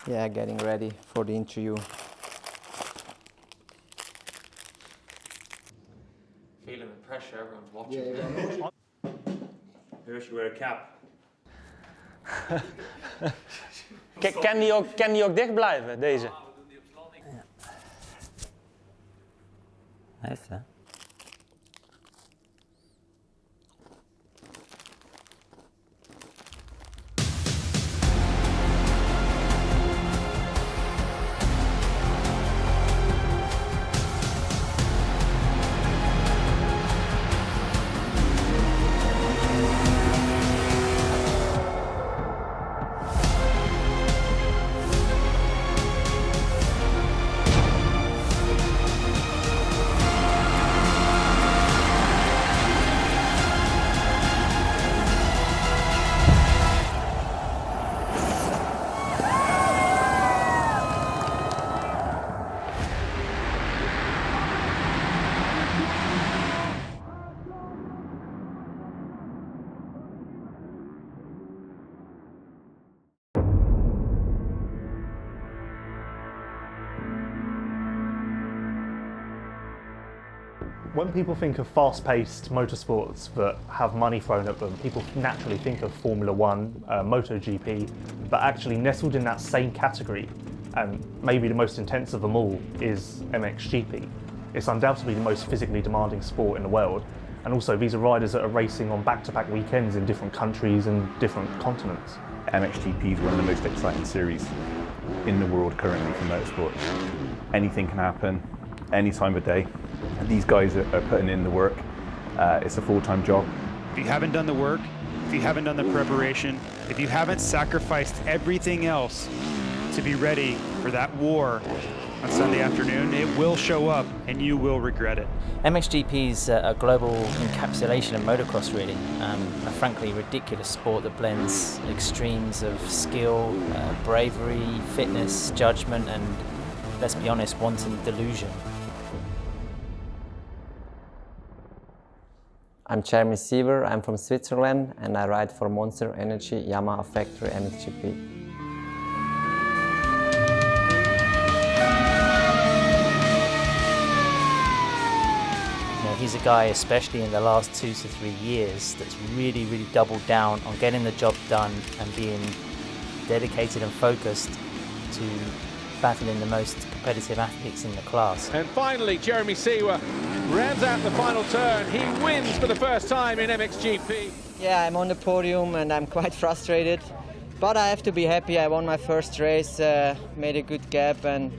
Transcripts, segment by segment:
Yeah, getting ready for the interview. Feeling the pressure, everyone's watching. Who should wear a cap? Kan die ook dicht blijven, deze? Nice, hè? When people think of fast-paced motorsports that have money thrown at them, people naturally think of Formula One, MotoGP, but actually nestled in that same category, and maybe the most intense of them all, is MXGP. It's undoubtedly the most physically demanding sport in the world, and also these are riders that are racing on back-to-back weekends in different countries and different continents. MXGP is one of the most exciting series in the world currently for motorsport. Anything can happen, any time of day. These guys are putting in the work. It's a full-time job. If you haven't done the work, if you haven't done the preparation, if you haven't sacrificed everything else to be ready for that war on Sunday afternoon, it will show up and you will regret it. MXGP is a global encapsulation of motocross, really. A frankly ridiculous sport that blends extremes of skill, bravery, fitness, judgment, and, let's be honest, wanton delusion. I'm Jeremy Siever, I'm from Switzerland and I ride for Monster Energy Yamaha Factory MXGP. He's a guy, especially in the last 2 to 3 years, that's really doubled down on getting the job done and being dedicated and focused to battling the most competitive athletes in the class. And finally, Jeremy Siever rounds out the final turn. He wins for the first time in MXGP. Yeah, I'm on the podium and I'm quite frustrated, but I have to be happy. I won my first race, made a good gap, and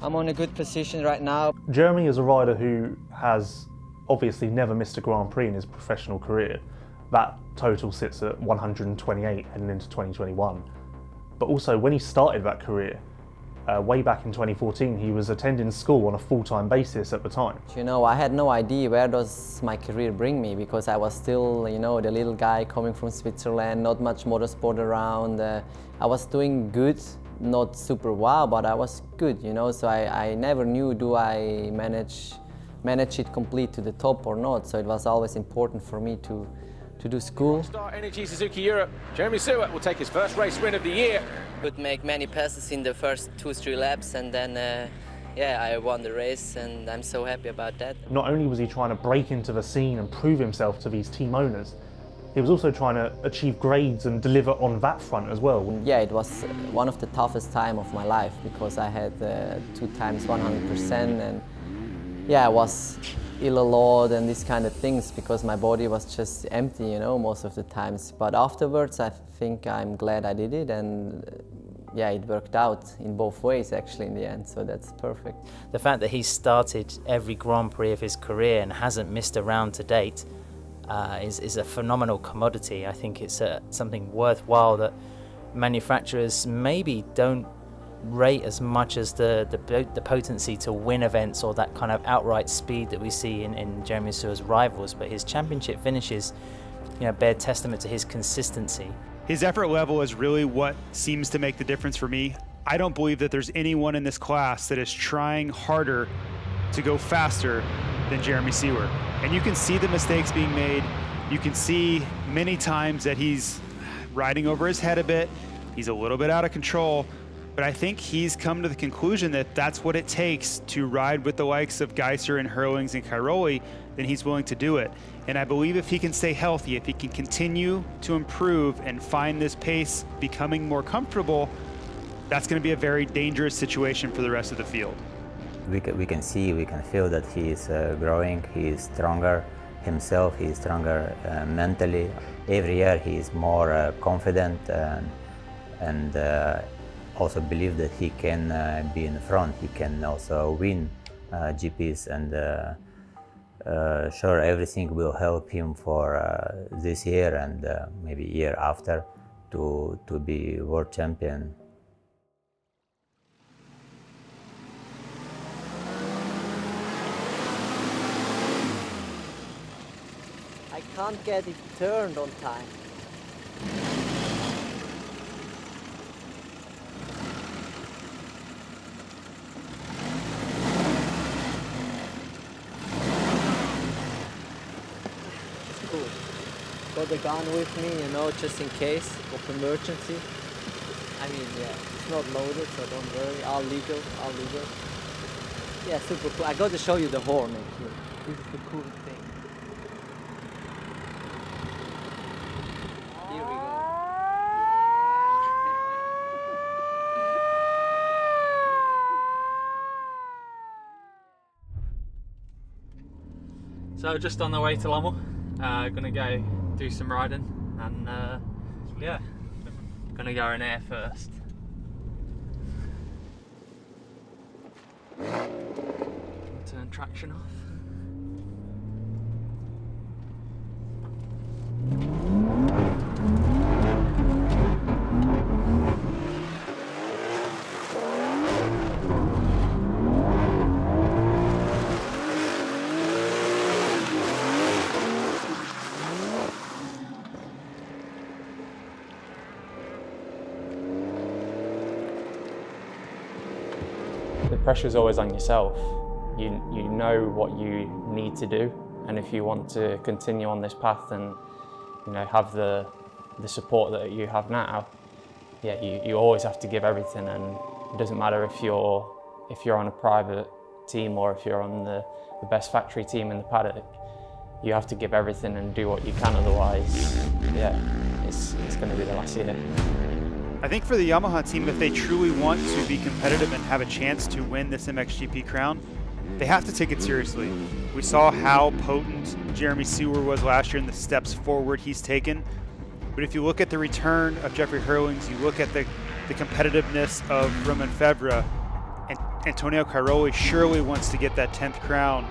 I'm on a good position right now. Jeremy is a rider who has obviously never missed a Grand Prix in his professional career. That total sits at 128 heading into 2021. But also when he started that career, way back in 2014, he was attending school on a full-time basis at the time. You know, I had no idea where does my career bring me, because I was still, you know, the little guy coming from Switzerland, not much motorsport around. I was doing good, not super wow, but I was good, you know, so I never knew do I manage it complete to the top or not, so it was always important for me to do school. Star Energy Suzuki Europe, Jeremy Siever will take his first race win of the year. Could make many passes in the first 2-3 laps, and then yeah, I won the race and I'm so happy about that. Not only was he trying to break into the scene and prove himself to these team owners, he was also trying to achieve grades and deliver on that front as well. Yeah, it was one of the toughest time of my life, because I had 2 times 100%, and yeah, I was ill a lot and these kind of things, because my body was just empty, you know, most of the times. But afterwards, I think I'm glad I did it, and yeah, it worked out in both ways actually in the end, so that's perfect. The fact that he started every Grand Prix of his career and hasn't missed a round to date is a phenomenal commodity. I think it's something worthwhile that manufacturers maybe don't rate as much as the potency to win events or that kind of outright speed that we see in Jeremy Siever's rivals, but his championship finishes, you know, bear testament to his consistency. His effort level is really what seems to make the difference for me. I don't believe that there's anyone in this class that is trying harder to go faster than Jeremy Siever. And you can see the mistakes being made. You can see many times that he's riding over his head a bit. He's a little bit out of control. but I think he's come to the conclusion that that's what it takes to ride with the likes of Geiser and Hurlings and Cairoli, then he's willing to do it. And I believe if he can stay healthy, if he can continue to improve and find this pace becoming more comfortable, that's going to be a very dangerous situation for the rest of the field. We can see, we can feel that he is growing, he is stronger himself, he is stronger mentally. Every year he is more confident and also believe that he can be in the front, he can also win GPs, and sure, everything will help him for this year and maybe year after to be world champion. I can't get it turned on time. It's cool. Got the gun with me, you know, just in case of emergency. I mean, yeah, it's not loaded, so don't worry. All legal. Yeah, super cool. I got to show you the horn actually. This is the coolest thing. Here we go. So just on the way to Lommel, gonna go do some riding, and yeah, gonna go in air first. Turn traction off. The pressure's always on yourself. You know what you need to do, and if you want to continue on this path and have the support that you have now, yeah, you always have to give everything, and it doesn't matter if you're on a private team or if you're on the best factory team in the paddock. You have to give everything and do what you can, otherwise, yeah, it's going to be the last year. I think for the Yamaha team, if they truly want to be competitive and have a chance to win this MXGP crown, they have to take it seriously. We saw how potent Jeremy Seewer was last year and the steps forward he's taken. But if you look at the return of Jeffrey Hurlings, you look at the competitiveness of Romain Febvre, and Antonio Cairoli surely wants to get that 10th crown.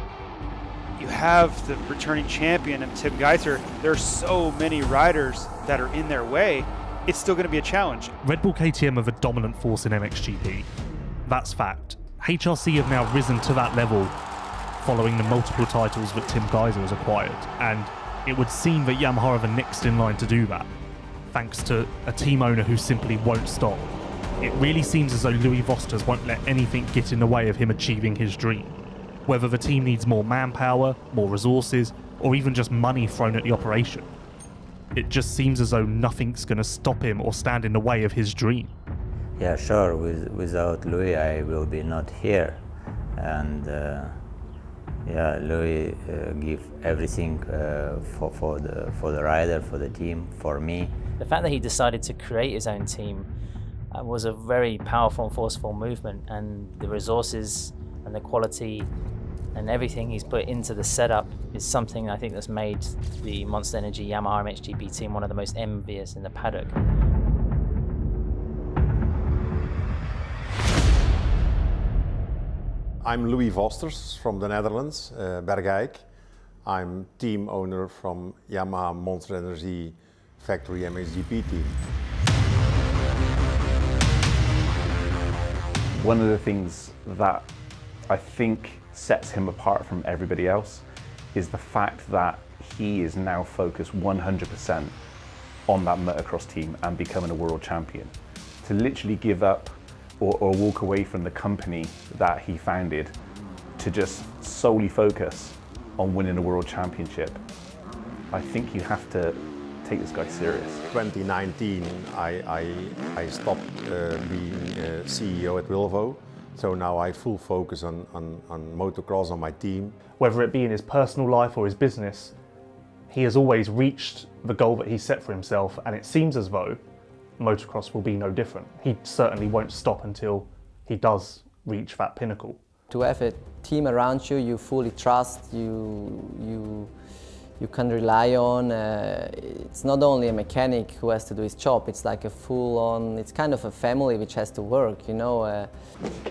You have the returning champion and Tim Geiser. There are so many riders that are in their way. It's still going to be a challenge. Red Bull KTM are a dominant force in MXGP. That's fact. HRC have now risen to that level following the multiple titles that Tim Geiser has acquired, and it would seem that Yamaha are the next in line to do that, thanks to a team owner who simply won't stop. It really seems as though Louis Vosters won't let anything get in the way of him achieving his dream. Whether the team needs more manpower, more resources, or even just money thrown at the operation. It just seems as though nothing's going to stop him or stand in the way of his dream. Yeah, sure. Without Louis, I will be not here. And yeah, Louis give everything for the rider, for the team, for me. The fact that he decided to create his own team was a very powerful and forceful movement, and the resources and the quality and everything he's put into the setup is something I think that's made the Monster Energy Yamaha MXGP team one of the most envious in the paddock. I'm Louis Vosters from the Netherlands, Bergijk. I'm team owner from Yamaha Monster Energy Factory MXGP team. One of the things that I think sets him apart from everybody else is the fact that he is now focused 100% on that motocross team and becoming a world champion. To literally give up or walk away from the company that he founded to just solely focus on winning a world championship, I think you have to take this guy serious. 2019, I stopped being CEO at Wilvo, so now I full focus on motocross, on my team. Whether it be in his personal life or his business, he has always reached the goal that he set for himself, and it seems as though motocross will be no different. He certainly won't stop until he does reach that pinnacle. To have a team around you fully trust, you can rely on. It's not only a mechanic who has to do his job, it's like a full-on, it's kind of a family which has to work, you know.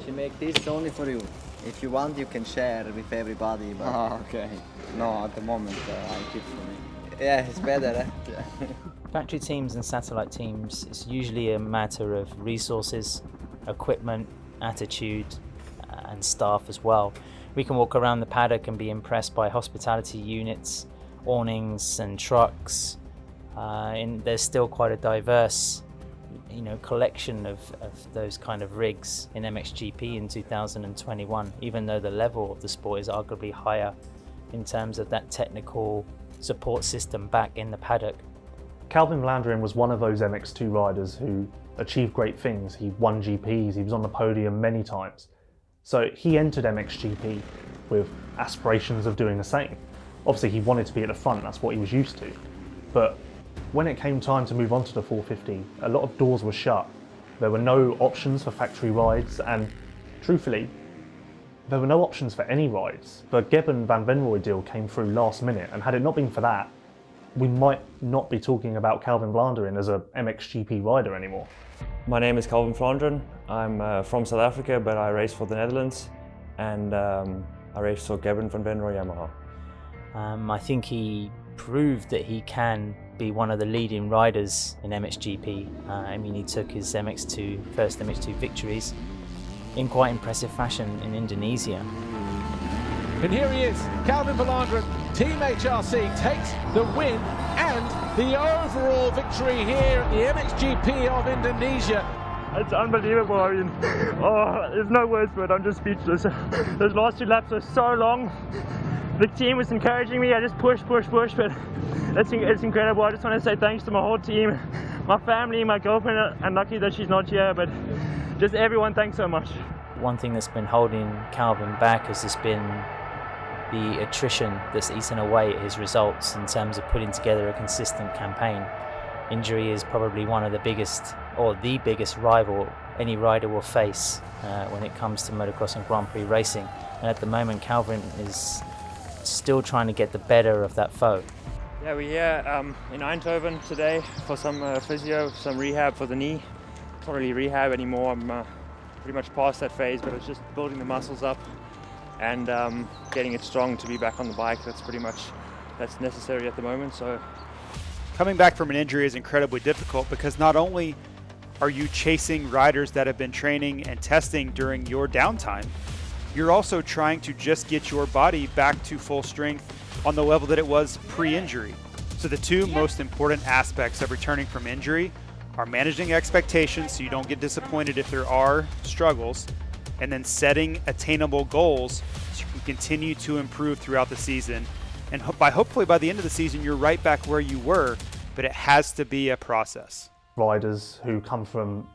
She make this only for you. If you want, you can share with everybody. But... Oh, okay. No, at the moment, I keep for me. Yeah, it's better, eh? Yeah. Factory teams and satellite teams, it's usually a matter of resources, equipment, attitude, and staff as well. We can walk around the paddock and be impressed by hospitality units, awnings and trucks, and there's still quite a diverse collection of those kind of rigs in MXGP in 2021, even though the level of the sport is arguably higher in terms of that technical support system back in the paddock. Calvin Vlanderen was one of those MX2 riders who achieved great things. He won GPs, he was on the podium many times. So he entered MXGP with aspirations of doing the same. Obviously he wanted to be at the front, that's what he was used to. But when it came time to move on to the 450, a lot of doors were shut. There were no options for factory rides, and truthfully, there were no options for any rides. The Gebben Van Venrooy deal came through last minute, and had it not been for that, we might not be talking about Calvin Vlanderen as a MXGP rider anymore. My name is Calvin Vlanderen. I'm from South Africa, but I race for the Netherlands, and I race for Gebben Van Venrooy Yamaha. I think he proved that he can be one of the leading riders in MXGP. I mean, he took his first MX2 victories in quite impressive fashion in Indonesia. And here he is, Calvin Vlanderen, Team HRC takes the win and the overall victory here at the MXGP of Indonesia. It's unbelievable. I mean, there's no words for it. I'm just speechless. Those last 2 laps were so long. The team was encouraging me. I just pushed, but it's incredible. I just want to say thanks to my whole team, my family, my girlfriend. I'm lucky that she's not here, but just everyone, thanks so much. One thing that's been holding Calvin back has just been the attrition that's eaten away at his results in terms of putting together a consistent campaign. Injury is probably one of the biggest, or the biggest rival any rider will face when it comes to motocross and Grand Prix racing. And at the moment, Calvin is still trying to get the better of that foe. Yeah, we're here in Eindhoven today for some physio, some rehab for the knee. It's not really rehab anymore. I'm pretty much past that phase, but it's just building the muscles up and getting it strong to be back on the bike. That's necessary at the moment. So, coming back from an injury is incredibly difficult because not only are you chasing riders that have been training and testing during your downtime, you're also trying to just get your body back to full strength on the level that it was pre-injury. So the two most important aspects of returning from injury are managing expectations so you don't get disappointed if there are struggles, and then setting attainable goals so you can continue to improve throughout the season. And hopefully by the end of the season, you're right back where you were, but it has to be a process. Riders who come from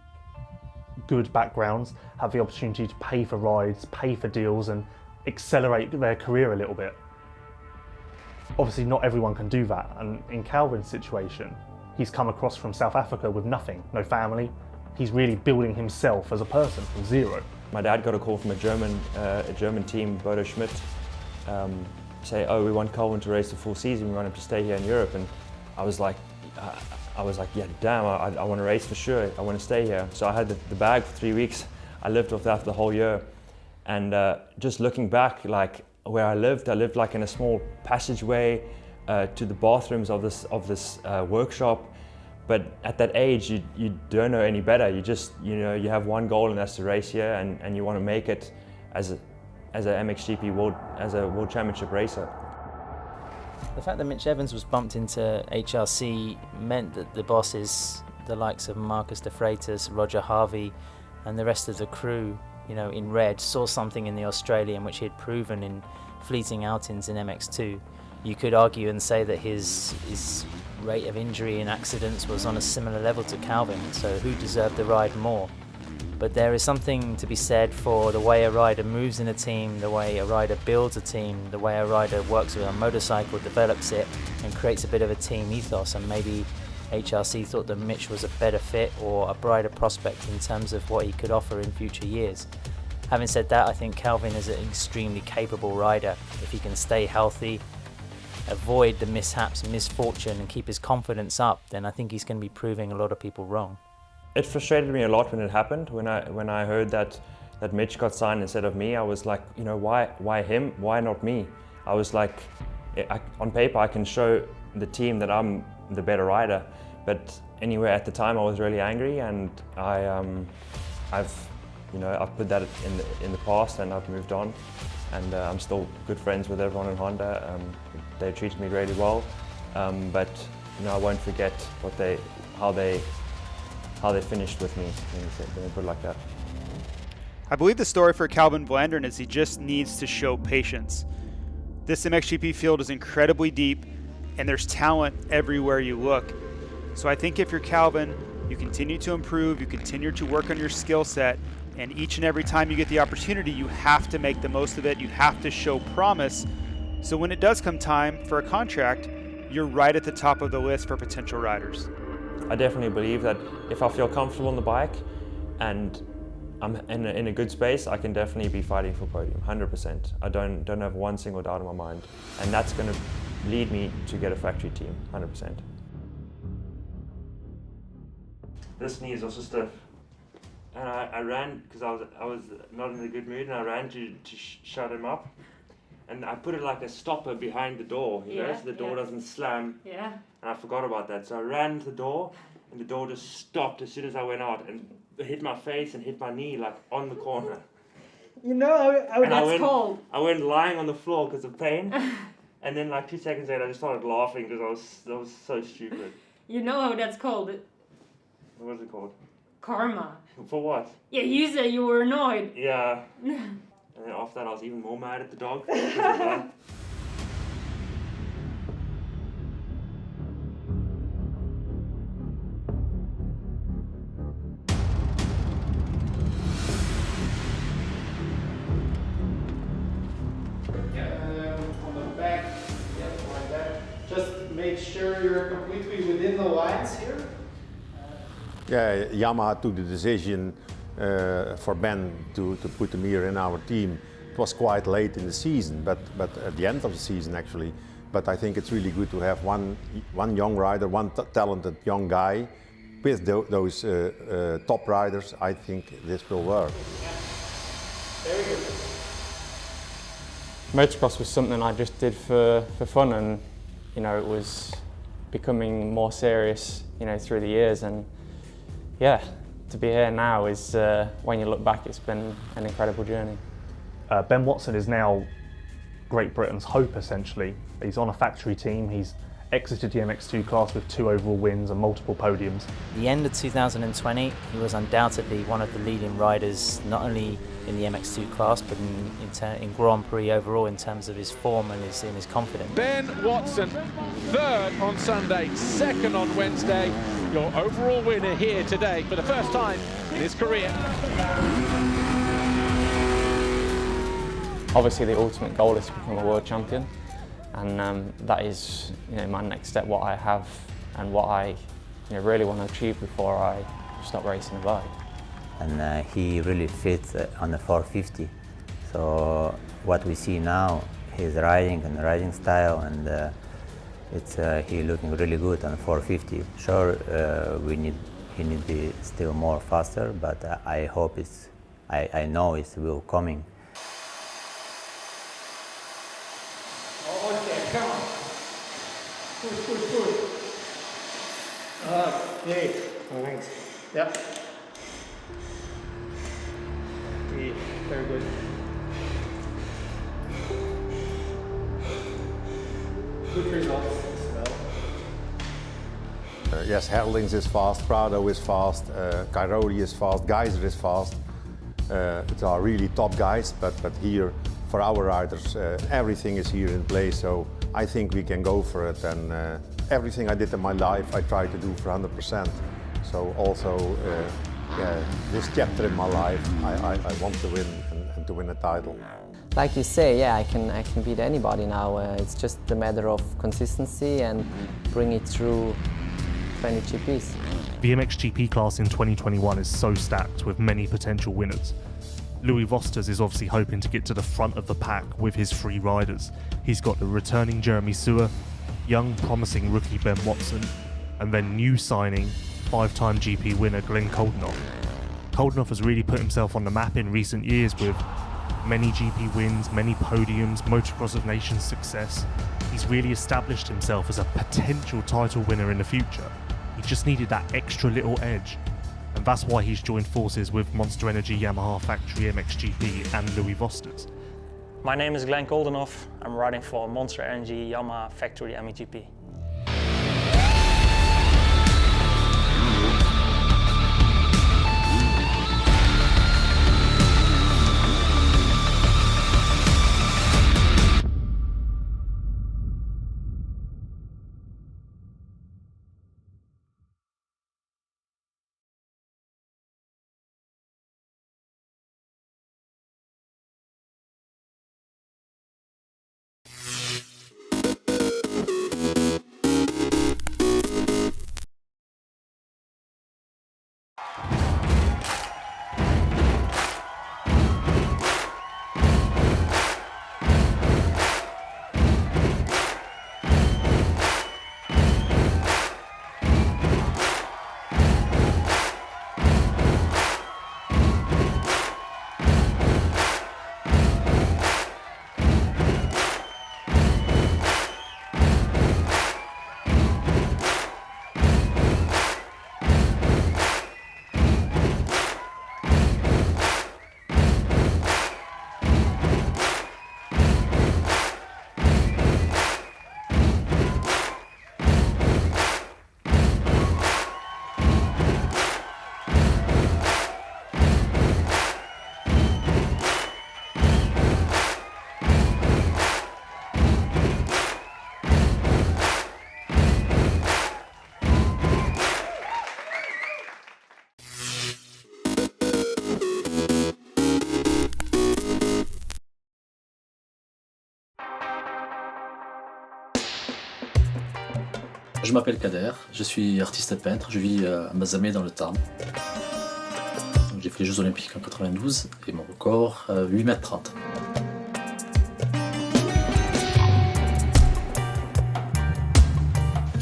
good backgrounds have the opportunity to pay for rides, pay for deals, and accelerate their career a little bit. Obviously not everyone can do that, and in Calvin's situation, he's come across from South Africa with nothing, no family. He's really building himself as a person from zero. My dad got a call from a German team, Bodo Schmidt, say, oh, we want Calvin to race the full season, we want him to stay here in Europe. And I was like, yeah, damn, I want to race for sure, I want to stay here. So I had the bag for 3 weeks. I lived off that the whole year. And just looking back, like where I lived like in a small passageway to the bathrooms of this workshop. But at that age, you don't know any better. You just, you have one goal, and that's to race here, and you want to make it as a MXGP World Championship racer. The fact that Mitch Evans was bumped into HRC meant that the bosses, the likes of Marcus de Freitas, Roger Harvey, and the rest of the crew, in red, saw something in the Australian which he had proven in fleeting outings in MX2. You could argue and say that his rate of injury and accidents was on a similar level to Calvin, so who deserved the ride more? But there is something to be said for the way a rider moves in a team, the way a rider builds a team, the way a rider works with a motorcycle, develops it, and creates a bit of a team ethos. And maybe HRC thought that Mitch was a better fit or a brighter prospect in terms of what he could offer in future years. Having said that, I think Calvin is an extremely capable rider. If he can stay healthy, avoid the mishaps, misfortune, and keep his confidence up, then I think he's going to be proving a lot of people wrong. It frustrated me a lot when it happened. When I heard that Mitch got signed instead of me, I was like, you know, why him? Why not me? I was like, on paper I can show the team that I'm the better rider, but anyway, at the time I was really angry, and I've put that in the past, and I've moved on, and I'm still good friends with everyone in Honda. They treated me really well, but I won't forget how they finished with me, let me put it like that. I believe the story for Calvin Blandern is he just needs to show patience. This MXGP field is incredibly deep, and there's talent everywhere you look. So I think if you're Calvin, you continue to improve, you continue to work on your skill set, and each and every time you get the opportunity, you have to make the most of it. You have to show promise. So when it does come time for a contract, you're right at the top of the list for potential riders. I definitely believe that if I feel comfortable on the bike and I'm in a good space, I can definitely be fighting for podium, 100%. I don't have one single doubt in my mind. And that's going to lead me to get a factory team, 100%. This knee is also stiff. And I ran, because I was not in a good mood, and I ran to shut him up. And I put it like a stopper behind the door, you know, so the door doesn't slam. Yeah. And I forgot about that. So I ran to the door, and the door just stopped as soon as I went out, and hit my face and hit my knee like on the corner. You know how that's called. I went lying on the floor because of pain, and then like 2 seconds later I just started laughing because I was so stupid. You know how that's called? What was it called? Karma. For what? Yeah, you said you were annoyed. Yeah. And then after that I was even more mad at the dog. On the back, like that. Just make sure you're completely within the lines here. Yeah, Yamaha took the decision for Ben to put him here in our team. It was quite late in the season, but at the end of the season actually. But I think it's really good to have one young rider, one talented young guy with those top riders. I think this will work. Very good. Motocross was something I just did for fun, and it was becoming more serious through the years, and yeah, to be here now is, when you look back, it's been an incredible journey. Ben Watson is now Great Britain's hope, essentially. He's on a factory team, he's exited the MX2 class with 2 overall wins and multiple podiums. At the end of 2020, he was undoubtedly one of the leading riders, not only in the MX2 class, but in Grand Prix overall in terms of his form and his confidence. Ben Watson, 3rd on Sunday, 2nd on Wednesday. Your overall winner here today for the first time in his career. Obviously the ultimate goal is to become a world champion, and that is my next step, what I have and what I really want to achieve before I stop racing a bike. And he really fits on the 450. So what we see now, his riding and riding style, and he looking really good on 450. Sure, he need to be still more faster, but I hope I know it will coming. Okay, come on. Push. Okay. Oh, thanks. Yep. Okay, very good. Good results as well. Yes, Herlings is fast, Prado is fast, Cairoli is fast, Geyser is fast. They are really top guys, but here for our riders, everything is here in place, so I think we can go for it. And everything I did in my life, I try to do for 100%. So also, this chapter in my life, I want to win and to win a title. Like you say, yeah, I can beat anybody now. It's just a matter of consistency and bring it through 20 GPs. The MXGP class in 2021 is so stacked with many potential winners. Louis Vosters is obviously hoping to get to the front of the pack with his three riders. He's got the returning Jeremy Seewer, young promising rookie Ben Watson, and then new signing, 5-time GP winner Glenn Koldenoff. Koldenoff has really put himself on the map in recent years with many GP wins, many podiums, Motocross of Nations success. He's really established himself as a potential title winner in the future. He just needed that extra little edge. And that's why he's joined forces with Monster Energy Yamaha Factory MXGP and Louis Vosters. My name is Glenn Koldenoff. I'm riding for Monster Energy Yamaha Factory MXGP. Je m'appelle Kader, je suis artiste peintre, je vis à Mazamet dans le Tarn. J'ai fait les Jeux Olympiques en 92 et mon record 8,30 m.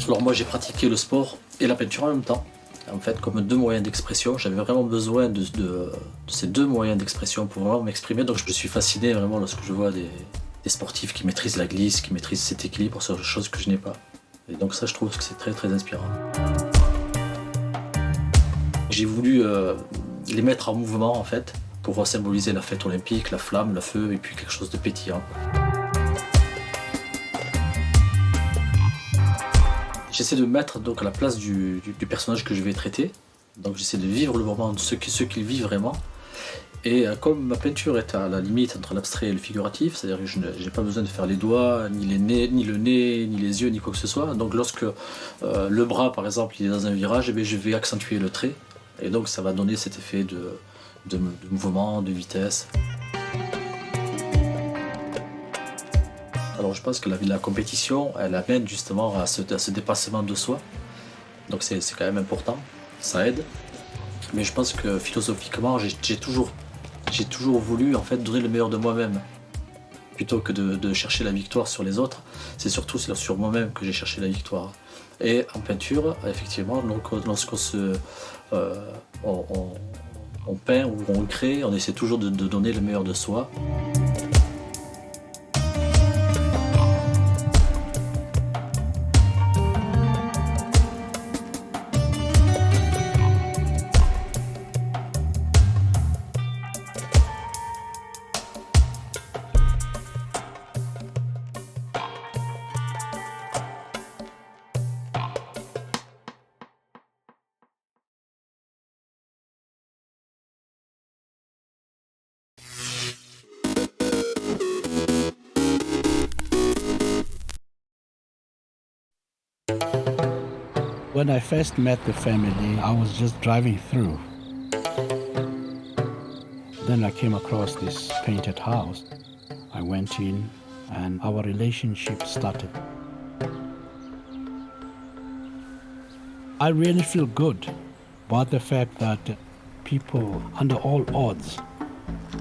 Alors moi j'ai pratiqué le sport et la peinture en même temps. En fait, comme deux moyens d'expression, j'avais vraiment besoin de ces deux moyens d'expression pour vraiment m'exprimer. Donc je suis fasciné vraiment lorsque je vois des sportifs qui maîtrisent la glisse, qui maîtrisent cet équilibre, sur des choses que je n'ai pas. Et donc ça, je trouve que c'est très très inspirant. J'ai voulu les mettre en mouvement en fait, pour symboliser la fête olympique, la flamme, le feu et puis quelque chose de pétillant. J'essaie de me mettre donc à la place du personnage que je vais traiter. Donc j'essaie de vivre le moment de ce qu'il vit vraiment. Et comme ma peinture est à la limite entre l'abstrait et le figuratif, c'est-à-dire que je n'ai pas besoin de faire les doigts, ni le nez, ni les yeux, ni quoi que ce soit. Donc lorsque le bras, par exemple, il est dans un virage, eh bien, je vais accentuer le trait. Et donc ça va donner cet effet de mouvement, de vitesse. Alors je pense que la compétition, elle amène justement à ce dépassement de soi. Donc c'est quand même important, ça aide. Mais je pense que philosophiquement, j'ai toujours voulu en fait donner le meilleur de moi-même. Plutôt que de chercher la victoire sur les autres, c'est surtout sur moi-même que j'ai cherché la victoire. Et en peinture, effectivement, lorsqu'on on peint ou on crée, on essaie toujours de donner le meilleur de soi. When I first met the family, I was just driving through. Then I came across this painted house. I went in and our relationship started. I really feel good about the fact that people, under all odds,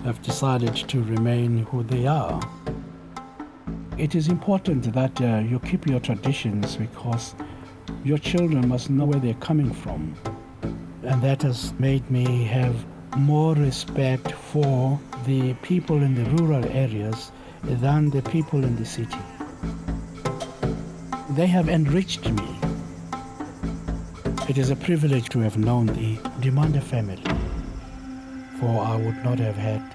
have decided to remain who they are. It is important that you keep your traditions because your children must know where they're coming from. And that has made me have more respect for the people in the rural areas than the people in the city. They have enriched me. It is a privilege to have known the Demanda family, for I would not have had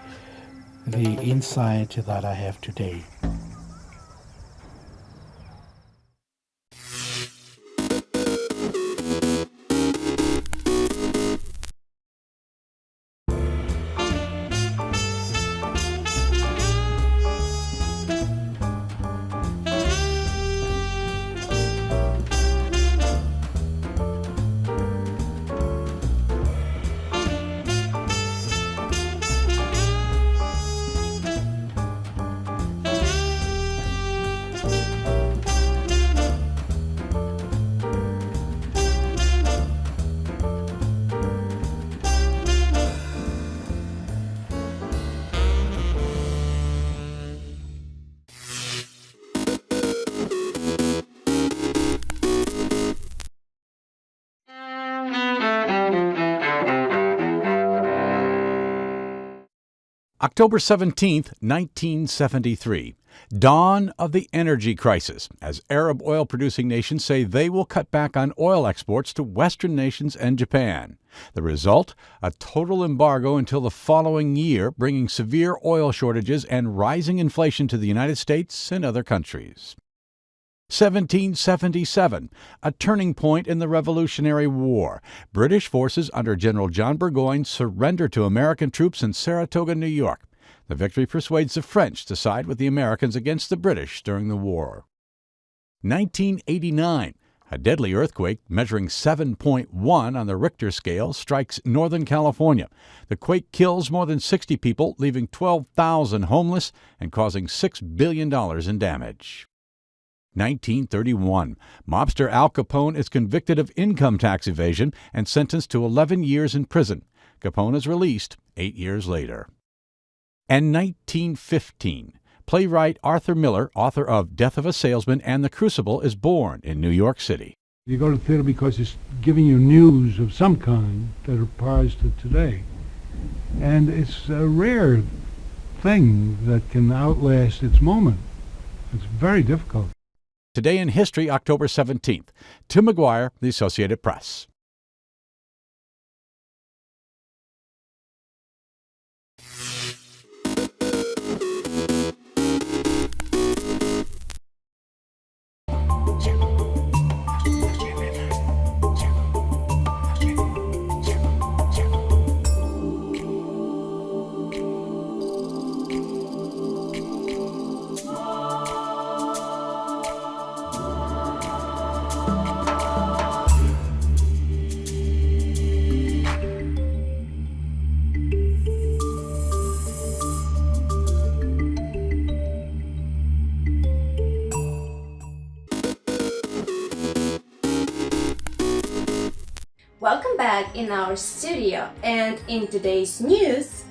the insight that I have today. October 17th, 1973, dawn of the energy crisis, as Arab oil-producing nations say they will cut back on oil exports to Western nations and Japan. The result? A total embargo until the following year, bringing severe oil shortages and rising inflation to the United States and other countries. 1777, a turning point in the Revolutionary War. British forces under General John Burgoyne surrender to American troops in Saratoga, New York. The victory persuades the French to side with the Americans against the British during the war. 1989, a deadly earthquake measuring 7.1 on the Richter scale strikes Northern California. The quake kills more than 60 people, leaving 12,000 homeless and causing $6 billion in damage. 1931, mobster Al Capone is convicted of income tax evasion and sentenced to 11 years in prison. Capone is released 8 years later. And 1915, playwright Arthur Miller, author of Death of a Salesman and The Crucible, is born in New York City. You go to theater because it's giving you news of some kind that applies to today. And it's a rare thing that can outlast its moment. It's very difficult. Today in History, October 17th. Tim McGuire, The Associated Press. Welcome back in our studio, and in today's news,